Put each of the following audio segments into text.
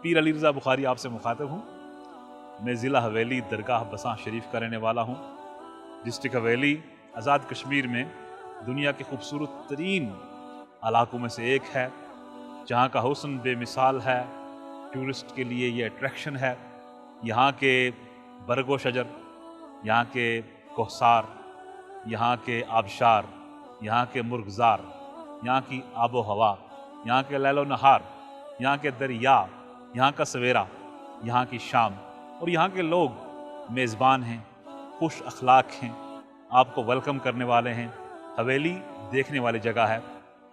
پیر علی رضا بخاری آپ سے مخاطب ہوں۔ میں ضلع حویلی درگاہ بساں شریف کا رہنے والا ہوں۔ ڈسٹرکٹ حویلی آزاد کشمیر میں دنیا کے خوبصورت ترین علاقوں میں سے ایک ہے، جہاں کا حسن بے مثال ہے۔ ٹورسٹ کے لیے یہ اٹریکشن ہے۔ یہاں کے برگ و شجر، یہاں کے کوہسار، یہاں کے آبشار، یہاں کے مرغزار، یہاں کی آب و ہوا، یہاں کے لیل و نہار، یہاں کے دریا، یہاں کا سویرا، یہاں کی شام، اور یہاں کے لوگ میزبان ہیں، خوش اخلاق ہیں، آپ کو ویلکم کرنے والے ہیں۔ حویلی دیکھنے والی جگہ ہے،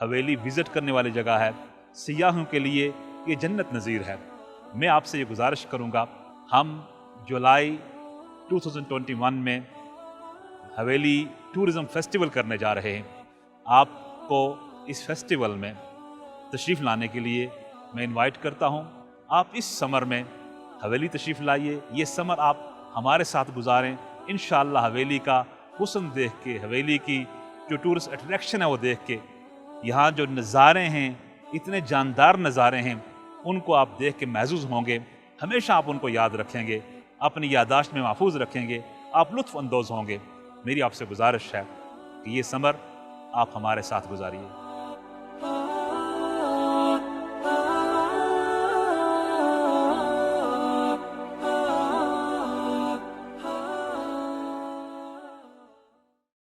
حویلی وزٹ کرنے والی جگہ ہے، سیاحوں کے لیے یہ جنت نظیر ہے۔ میں آپ سے یہ گزارش کروں گا، ہم جولائی 2021 میں حویلی ٹورزم فیسٹیول کرنے جا رہے ہیں۔ آپ کو اس فیسٹیول میں تشریف لانے کے لیے میں انوائٹ کرتا ہوں۔ آپ اس سمر میں حویلی تشریف لائیے، یہ سمر آپ ہمارے ساتھ گزاریں۔ انشاءاللہ حویلی کا حسن دیکھ کے، حویلی کی جو ٹورسٹ اٹریکشن ہے وہ دیکھ کے، یہاں جو نظارے ہیں، اتنے جاندار نظارے ہیں، ان کو آپ دیکھ کے محظوظ ہوں گے۔ ہمیشہ آپ ان کو یاد رکھیں گے، اپنی یادداشت میں محفوظ رکھیں گے، آپ لطف اندوز ہوں گے۔ میری آپ سے گزارش ہے کہ یہ سمر آپ ہمارے ساتھ گزاریے۔